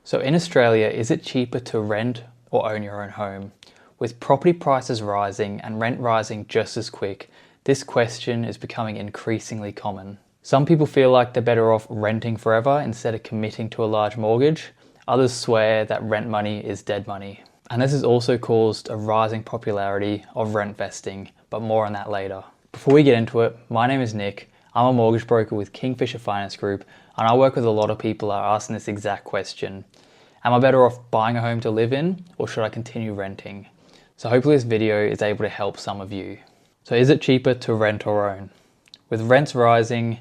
So in Australia, is it cheaper to rent or own your own home? With property prices rising and rent rising just as quick, this question is becoming increasingly common. Some people feel like they're better off renting forever instead of committing to a large mortgage. Others swear that rent money is dead money. And this has also caused a rising popularity of rentvesting, but more on that later. Before we get into it, my name is Nick. I'm a mortgage broker with Kingfisher Finance Group, and I work with a lot of people that are asking this exact question. Am I better off buying a home to live in, or should I continue renting? So hopefully this video is able to help some of you. So is it cheaper to rent or own? With rents rising,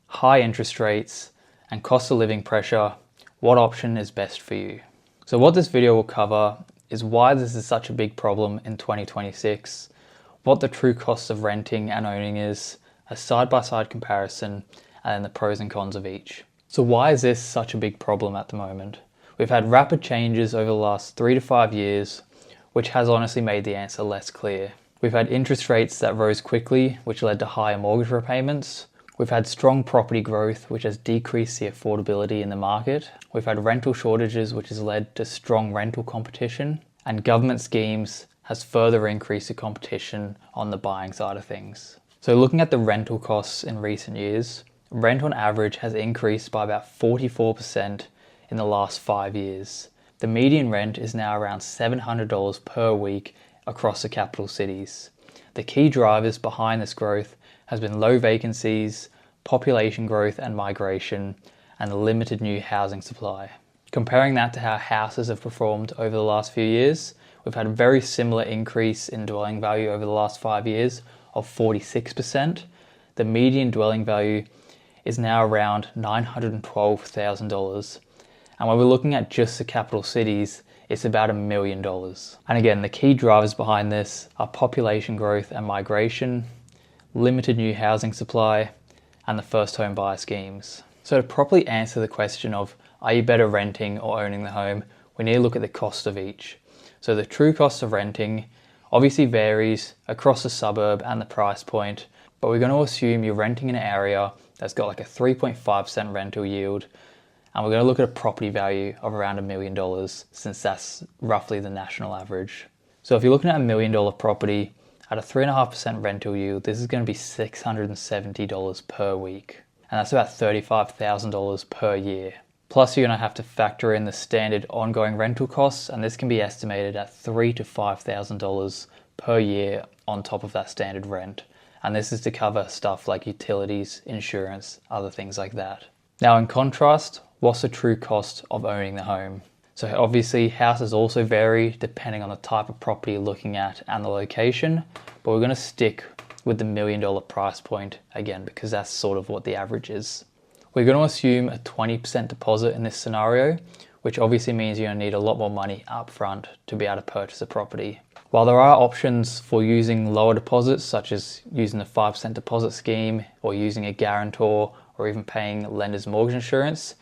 high interest rates, and cost of living pressure, what option is best for you? So what this video will cover is why this is such a big problem in 2026, what the true cost of renting and owning is, a side-by-side comparison, and then the pros and cons of each. So why is this such a big problem at the moment? We've had rapid changes over the last 3 to 5 years, which has honestly made the answer less clear. We've had interest rates that rose quickly, which led to higher mortgage repayments. We've had strong property growth, which has decreased the affordability in the market. We've had rental shortages, which has led to strong rental competition. And government schemes has further increased the competition on the buying side of things. So looking at the rental costs in recent years, rent on average has increased by about 44% in the last 5 years. The median rent is now around $700 per week across the capital cities. The key drivers behind this growth has been low vacancies, population growth and migration, and the limited new housing supply. Comparing that to how houses have performed over the last few years, we've had a very similar increase in dwelling value over the last 5 years of 46%. The median dwelling value is now around $912,000. And when we're looking at just the capital cities, it's about $1 million. And again, the key drivers behind this are population growth and migration, limited new housing supply, and the first home buyer schemes. So to properly answer the question of, are you better renting or owning the home, we need to look at the cost of each. So the true cost of renting obviously varies across the suburb and the price point, but we're going to assume you're renting in an area that's got like a 3.5% rental yield, and we're going to look at a property value of around $1 million, since that's roughly the national average. So if you're looking at $1 million property at a 3.5% rental yield, this is going to be $670 per week. And that's about $35,000 per year. Plus you're going to have to factor in the standard ongoing rental costs, and this can be estimated at $3,000 to $5,000 per year on top of that standard rent. And this is to cover stuff like utilities, insurance, other things like that. Now in contrast, what's the true cost of owning the home? So obviously houses also vary depending on the type of property you're looking at and the location, but we're going to stick with the $1 million price point again, because that's sort of what the average is. We're going to assume a 20% deposit in this scenario, which obviously means you're going to need a lot more money up front to be able to purchase a property. While there are options for using lower deposits, such as using the 5% deposit scheme or using a guarantor or even paying lender's mortgage insurance,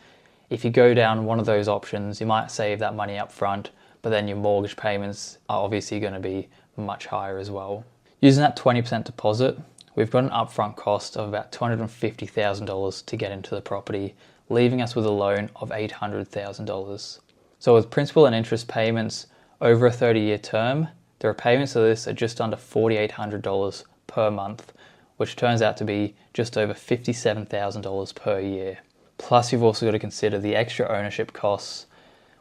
if you go down one of those options, you might save that money up front, but then your mortgage payments are obviously going to be much higher as well. Using that 20% deposit, we've got an upfront cost of about $250,000 to get into the property, leaving us with a loan of $800,000. So with principal and interest payments over a 30-year term, the repayments of this are just under $4,800 per month, which turns out to be just over $57,000 per year. Plus you've also got to consider the extra ownership costs,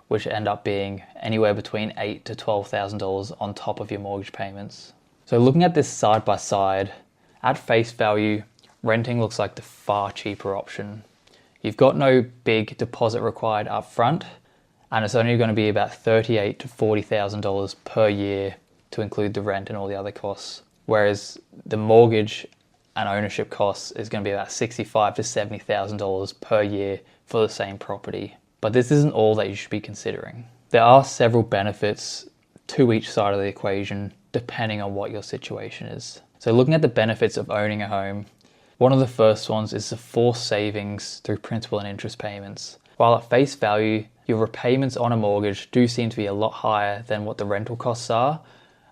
which end up being anywhere between $8,000 to $12,000 on top of your mortgage payments. So looking at this side by side, at face value, renting looks like the far cheaper option. You've got no big deposit required up front, and it's only going to be about $38,000 to $40,000 per year to include the rent and all the other costs. Whereas the mortgage and ownership costs is going to be about $65,000 to $70,000 per year for the same property. But this isn't all that you should be considering. There are several benefits to each side of the equation depending on what your situation is. So looking at the benefits of owning a home, one of the first ones is the forced savings through principal and interest payments. While at face value, your repayments on a mortgage do seem to be a lot higher than what the rental costs are,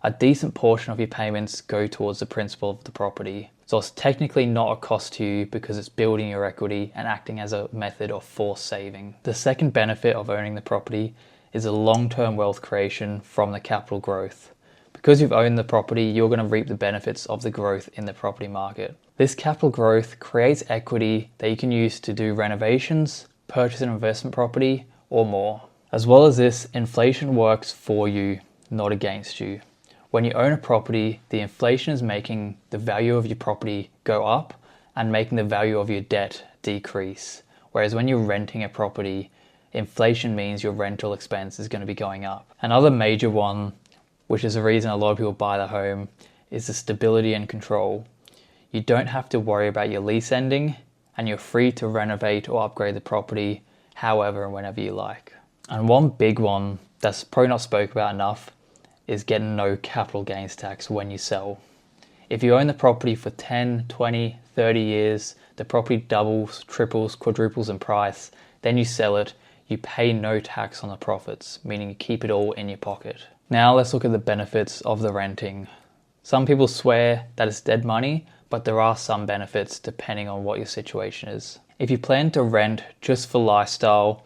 a decent portion of your payments go towards the principal of the property. So it's technically not a cost to you because it's building your equity and acting as a method of forced saving. The second benefit of owning the property is a long-term wealth creation from the capital growth. Because you've owned the property, you're going to reap the benefits of the growth in the property market. This capital growth creates equity that you can use to do renovations, purchase an investment property, or more. As well as this, inflation works for you, not against you. When you own a property, the inflation is making the value of your property go up and making the value of your debt decrease. Whereas when you're renting a property, inflation means your rental expense is going to be going up. Another major one, which is the reason a lot of people buy the home, is the stability and control. You don't have to worry about your lease ending, and you're free to renovate or upgrade the property however and whenever you like. And one big one that's probably not spoken about enough is getting no capital gains tax when you sell. If you own the property for 10, 20, 30 years, the property doubles, triples, quadruples in price, then you sell it, you pay no tax on the profits, meaning you keep it all in your pocket. Now let's look at the benefits of the renting. Some people swear that it's dead money, but there are some benefits depending on what your situation is. If you plan to rent just for lifestyle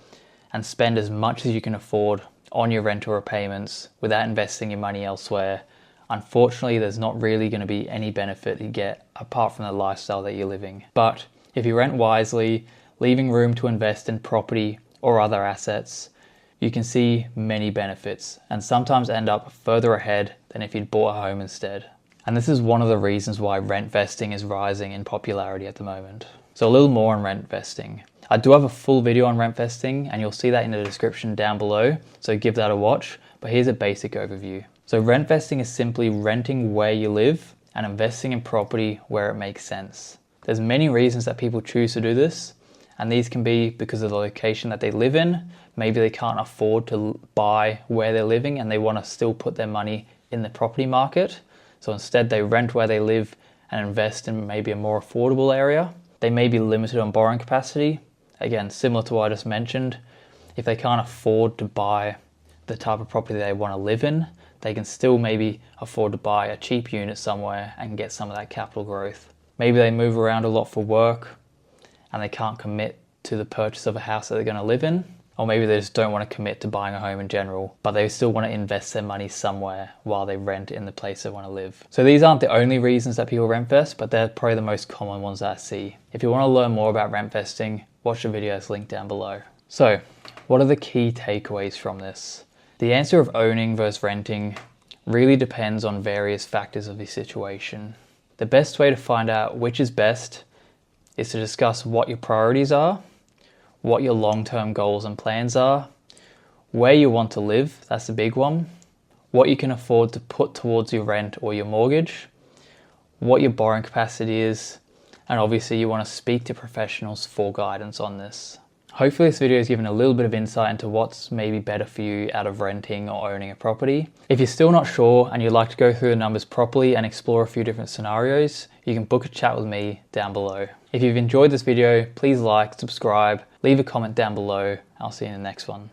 and spend as much as you can afford on your rental repayments without investing your money elsewhere, unfortunately there's not really going to be any benefit you get apart from the lifestyle that you're living. But if you rent wisely, leaving room to invest in property or other assets, you can see many benefits and sometimes end up further ahead than if you'd bought a home instead. And this is one of the reasons why rent vesting is rising in popularity at the moment. So a little more on rent vesting. I do have a full video on rent vesting and you'll see that in the description down below, so give that a watch, but here's a basic overview. So rent vesting is simply renting where you live and investing in property where it makes sense. There's many reasons that people choose to do this, and these can be because of the location that they live in. Maybe they can't afford to buy where they're living and they want to still put their money in the property market. So instead they rent where they live and invest in maybe a more affordable area. They may be limited on borrowing capacity. Again, similar to what I just mentioned, if they can't afford to buy the type of property they want to live in, they can still maybe afford to buy a cheap unit somewhere and get some of that capital growth. Maybe they move around a lot for work and they can't commit to the purchase of a house that they're going to live in. Or maybe they just don't want to commit to buying a home in general, but they still want to invest their money somewhere while they rent in the place they want to live. So these aren't the only reasons that people rent vest, but they're probably the most common ones that I see. If you want to learn more about rent vesting, watch the videos linked down below. So what are the key takeaways from this? The answer of owning versus renting really depends on various factors of the situation. The best way to find out which is best is to discuss what your priorities are, what your long-term goals and plans are, where you want to live, that's the big one, what you can afford to put towards your rent or your mortgage, what your borrowing capacity is, and obviously you want to speak to professionals for guidance on this. Hopefully this video has given a little bit of insight into what's maybe better for you out of renting or owning a property. If you're still not sure and you'd like to go through the numbers properly and explore a few different scenarios, you can book a chat with me down below. If you've enjoyed this video, please like, subscribe, leave a comment down below. I'll see you in the next one.